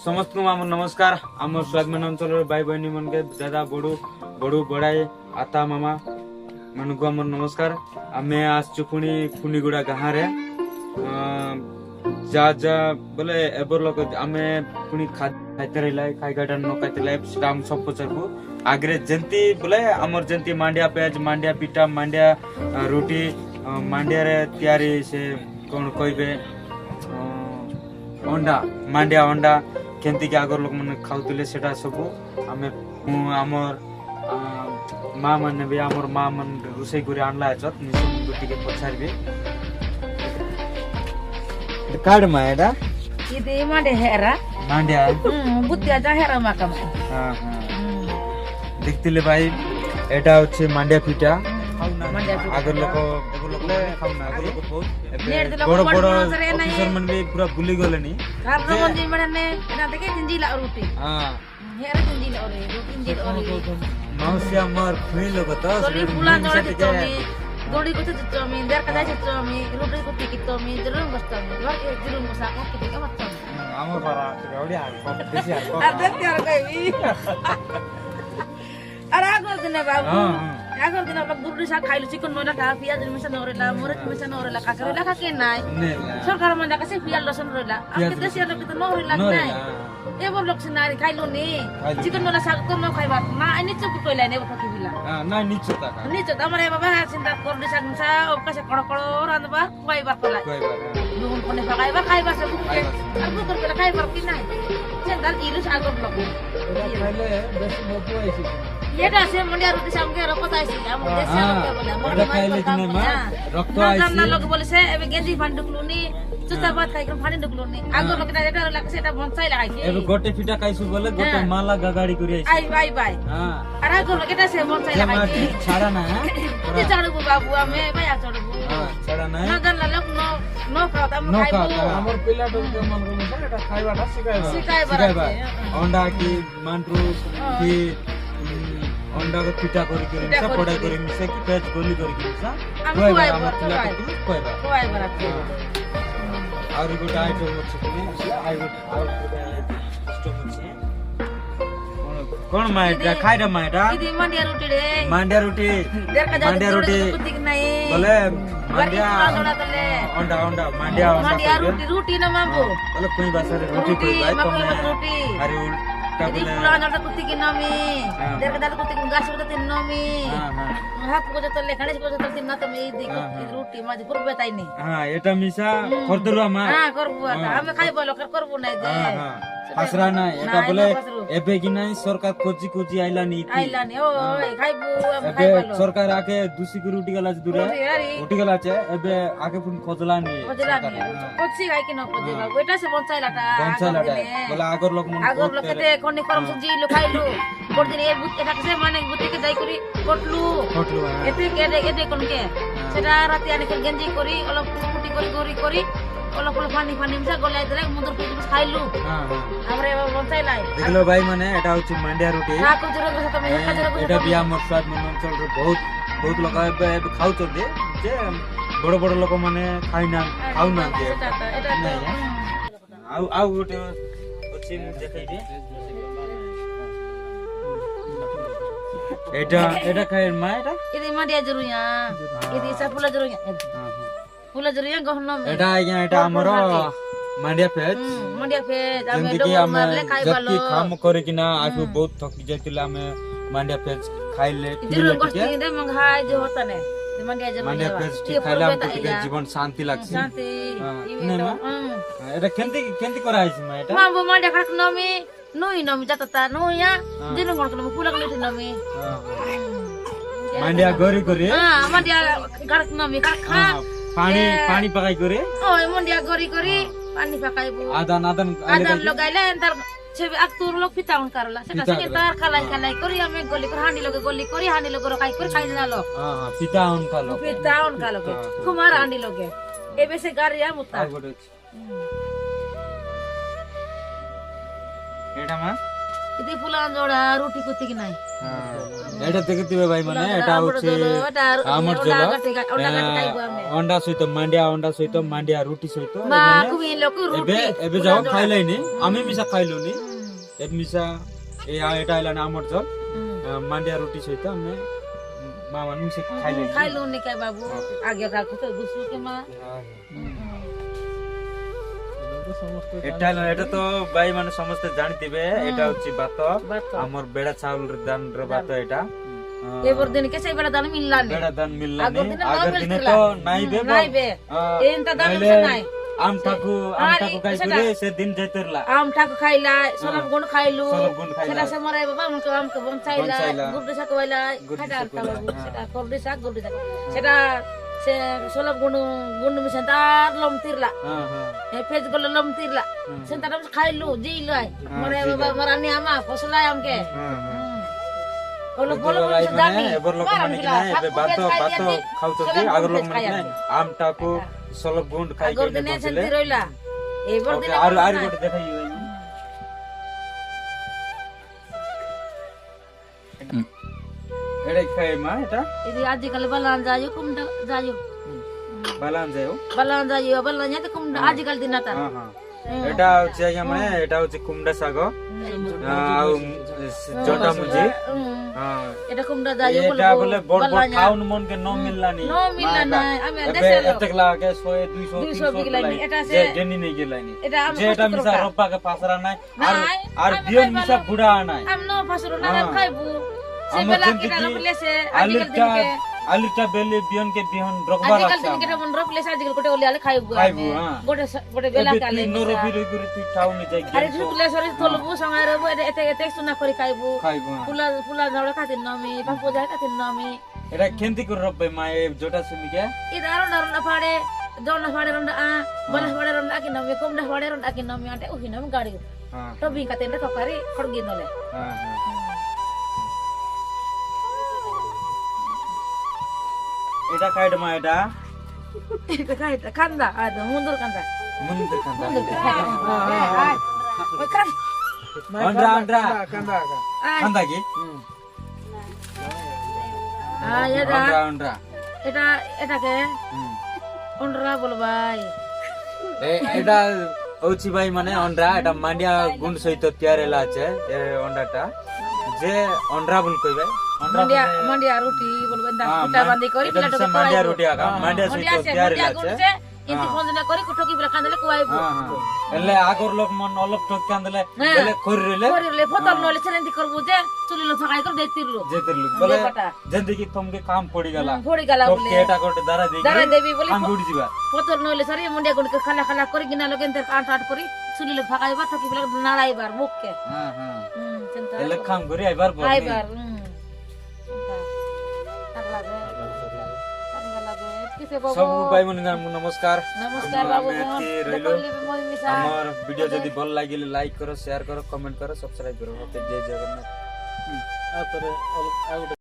समस्त आम नमस्कार आम स्वाभिमान अंचल भाई बहनी मन के दादा बड़ू बड़ू बड़ाई आता मामा मन को आम नमस्कार आम आसचु पुणी खुनीगुड़ा गाँ रे जा जा बोले एबर लोग आम पुणी खाते रहिला खाई गाटा न खाते स्टाम सब पचारबू आगरे जंती बोले आमर जंती मांडिया पेज मांडिया पिठा मांडिया रोटी मांडिया रे तैयारी से कौन कहबे अंडा मांडिया अंडा केंती के आगर लोक मन खाउतले सेटा सब आमे आमर माँ मन भी आमर माँ मन रोसई करे आनला आछत निसम गुटी के पछारबे कार्ड मा एडा इदे मांडे हेरा मांडिया बुद्धिया जा हेरा माका हां हां देखतिले भाई एटा होचे मांडिया पिठा आगर लोक खाउना आगर लोक बहुत बड़ बड़ ऑफिसर मन भी पूरा भूली गलेनी खारनो मंजी मने एना देखे जिंजीला रोटी हां हेरा जिंजीला और रोटी जिंजीला और माउसिया मर खुई लोग त सोली फुला जोड़े चमी दोड़ी को चमी देर का जाय चमी रोटी को टिकी चमी जरूर बसता घर के जरूर मसा को टिकी का मत आमर बारा रेवडी हार बेसी हार अरे त्यार गई अरे आगर दिन बाबू आगर दिन बाबू गुरुडी सा खाइलु चिकन मोना खा पियाज मिसा नरेला मोरच मिसा नरेला काकरेला का के नाय सरकार मन का से पियाज लसन रेला आपके देश लोग तो नरेला नाय एबर लोग सिनारी खाइलु नि चिकन मोना सा को न खाइबा ना अनि चुप कोइला ने बखि बिला ना नीचे तक नीचे हमरे बाबा चिंता कर दिसा सा ओका से कड़कड़ो रांदबा खाइबा कोला नुन कोने खाइबा खाइबा से बुके अब कर के खाइबा कि नाय चंदर इलु सागर लोग खाइले बेस मोटो आइसी येटा से मंडिया रोटी सामके रखत आइसी हम देश के बोले मोर खाइले कि नै मा रक्त आइसी ना लोग बोले से एबे गेंजी फान डुकलुनी चुता बात खाइ के फान डुकलुनी आगो लोग ना एटा लाग से एटा बनसाइ लागाइ के एबे गोटे फिटा खाइसु बोले गोटे माला गगाडी करि आइसी आई बाई बाई हां अरे आगो लोग एटा से बनसाइ लागाइ के छाडा ना ते चढबु बाबू हमें भाई आ चढबु हां छाडा ना ना जन लोग नो खाओ त हम खाइबु हमर पिला डोल के मन को सर एटा खाइबाटा सिकाइबा अंडा की मांड्रू की अंडा को पिटा करी के पड़ा करी मिसे की पेज गोली करी के सा कोइबा हमर पिला के कोइबा और गोटा आइटम अछि आई स्टोम अछि कोन माइटा खाइडा माइटा इदी मंडिया रोटी रे मांडिया रोटी मांडिया रोटी कुतिक नहीं बोले मांडिया अंडा अंडा मांडिया मांडिया रोटी रोटी न मांगो बोले कोई भाषा रे रोटी कोई भाई कम रोटी अरे उल्टा इदी बोले पुला अंडा कुतिक नमी देर का दाल कुतिक गाछ को तीन नमी हाथ को जत लेखणे को जत तीन न तमे इदी रोटी माजी करबे ताई नहीं हां एटा मिसा करदलु मा हां करबु हम खाइ बोलो करबु नहीं दे हां हसरा ना एटा बोले एबे कि नहीं सरकार खोजी खोजी आइला नी ओ खाइबु हम एबे खाइ बोलो सरकार आके दूसरी की रोटी गला दूरे रोटी गला छे एबे आके पुन खोजला नी कोची खाइ कि न खोजे बाबू एटा से बंचाइलाटा बोला आगर लोग मन आगर लोग केते कोनी करम सब्जी लो खाइलु गोट दिन ए बुत एटा से माने बुती के जाई करी कोटलु एते के कोन के सेटा राती आने के गंजी करी अलग कुटी करी करी অলপ অলপ পানি পানি মিশা গলাই দিলে মুদর পিস খাইলু हमरे বঞ্চাইলাই দেখলো ভাই মানে এটা হচ্ছে মান্ডিয়া রুটি না কো জরো কথা তুমি একা জরো এটা বিয়া মোর স্বাদ মন অঞ্চল রে বহুত বহুত লোক ଏବେ ଖାଉଛନ୍ତି ଯେ ବଡ ବଡ ଲୋକ ମାନେ ଖାଉନାହାନ୍ତି ଆଉ ଗୋଟେ ଅଛି ମୁଁ ଦେଖେଇବି এটা খাই মা এটা ఇది মাডিয়া জরুয়া ఇది সাপুলা জরুয়া ফুলা জরুয়া গহন এটা আজ্ঞା এটা ଆମର ମାଣ୍ଡିଆ ଫେଜ ଆମେ ଡୋର ମାରଲେ ଖାଇବାलो ଯେତିକି କାମ କରିକିନା ଆଗୁ ବହୁତ ଥକି ଯାଇଥିଲେ ଆମେ ମାଣ୍ଡିଆ ଫେଜ ଖାଇଲେ ଦିନ ଗୋଷ୍ଠୀ ଦେ મંગાઈ જે હોતા ને ମାଣ୍ଡିଆ ଫେଜ ଟି ଖାଇଲେ ଆମକୁ ଟିକେ ଜୀବନ ଶାନ୍ତି ଲାଗଛି ଶାନ୍ତି এটা କେନ୍ତି କରାହେଇଛି ମା এটা ମା ମାଣ୍ଡିଆ ଖାକ ନମି ନୁଇ ନମି ଯାତା ନୁଇଆ ଦିନ କୋଣ କୋଣ ଫୁଲା କୋଣ ନମି ମାଣ୍ଡିଆ ଗରି କରି ମାଣ୍ଡିଆ ଖାକ ନମି খা पानी पकाई करे ओय मंडिया गरी गरी पानी पकाइबु आदान लगाइले एंतर छेबे अक्तुर लोग पिताउन करला सेटा से तार खलाई करी हमें गोली कर हांडी करी हांडी लोग रखाई कर खाइ ना लो हां पिताउन का लो कुमार हांडी लोगे एबे से गारिया मुता एटा मा ইতি ফুলান জোড়া রুটি করতে কি নাই এটা দেখে দিবে ভাই মানে এটা হচ্ছে আমার জল অন্ডা সহিত মান্ডিয়া রুটি সহিত মা খুবই লোক রুটি এবে যাও খাইলাইনি আমি মিশা খাইলুনি এ মিশা এটা আইলানি আমার জল মান্ডিয়া রুটি সহিত আমি মা মানে মিশা খাইলুনি কে বাবু আগে রাখো তো দুসরো কে মা এটা তো ভাই মানে সমস্ত জানিতিবে এটা হচ্ছে ভাত আমার বেড়া চাউল দান র ভাত এটা এবার দিন কে সেই বেড়া দান মিললানি বেড়া দান মিললানি আগের দিনে তো নাইবে এইটা দান নাই আম ঠাকু খাইছিলে সে দিন যাইতেরলা আম ঠাকু খাইলা সলব গুণ খাইলু সেটা সে মরাই বাবা আমকে বঞ্চাইলা গুড়ি শাক খাইলা খাটা বাবু সেটা গুড়ি শাক সেটা সে সলব গুণ মিশন তার লম তিরলা ফেজ গলে লম তিরলা সে তার খাইলু জি লয় মরে বাবা মরানি আমা ফসলাই আমকে ওলো বলো জানি এবার লোক মানে কি না এবে ভাত খাউততি আগর লোক মানে কি আম ঠাকু সলব গুণ খাই আগর দিনে শান্তি রইলা এবার দিনে আর গোটে দেখাই এড়ে খাই মা এটা ఇది আজকাল বালান যায়ও কুমডা যায়ও বালান যায়ও বালান যাতে কুমডা আজকাল দিনাতা এটা হচ্ছে মানে এটা হচ্ছে কুমড়া শাগ আর জটা মুজি এটা কুমডা যায়ও এটা বলে বড় বড় খাউন মন কে ন মিললানি আমি দেশে লোক এতক লাগে 100 200 300 গিলানি এটা যে জেনি নেই গিলানি যে এটা মিশা রব্বা কে পাসরা নাই আর বিয়ন মিশা বুড়া নাই আম নো পাসরা না খাইবু সে বেলা কিটা রপলেছে আজকাল দিনকে আলুটা বেলে বিয়ন কে বিহন রকবা আজকাল দিনকে মন রপলেছে আজকাল কোটে ওলি আলে খাইবু গোটে বেলা কালে নরো বিরই করে তুই টাউনে যাই আরে ঢুকলে সরি তলবু সঙ্গে রবু এতে সুনা করে খাইবু ফুলা ঝাড়া খাতির নামি পাপু যায় খাতির নামি এটা কেন্তি করে রব্বে মা এ জটা সুমিকে ইদারো না ফাড়ে জনা ফাড়ে রন্ডা বলা ফাড়ে রন্ডা কি নামি কোমডা ফাড়ে রন্ডা কি নামি আটে ওহি নামি গাড়ি তো বি কাতে না ককারি খড়গি নলে এটা কাইড মা এটা কাইড কান্দা আদ মুন্দর কান্দা ওই কান আন্ড্রা কান্দা কি আন্ড্রা এটাকে অন্ডরা বল ভাই এটা হচ্ছে ভাই মানে অন্ডা এটা মান্ডিয়া গুণ সহিত তৈয়ারেলা আছে অন্ডাটা যে অন্ড্রা বল কইবে মান্ডিয়া রুটি বলবেন দা কুটা বাঁধি করি প্লেট এটা মান্ডিয়া রুটি আগা মান্ডিয়া সহিত তৈয়ারেলা আছে ইতি ফোননা করি কুটকি বলে কান্দলে কোয়াইবো এলে আগর লোক মন অলপ ঠক কান্দলে বলে করিলে ফতল নলে ছেলেন্দি করবো যে চুলিলো ফাকাই করে দেতিরলো বলে যেদিকে তোমকে কাম পড়ি গলা বলে এটা করতে দাঁড়া দেবি বলে কাম গুড়ি দিবা ফতল নলে সরি মুন্ডিয়া গুড়কে খালা খালা করে কিনা লোকেন তার কাট কাট করি চুলিলো ফাকাইবা ঠকি বলে নাড়াইবার মুখকে চিন্তা এলে কাম করি আইবার सब भाई मन नमस्कार बाबू আমার ভিডিও যদি ভালো লাগিলে লাইক করো শেয়ার করো কমেন্ট করো সাবস্ক্রাইব করো ওকে জয় জগন্নাথ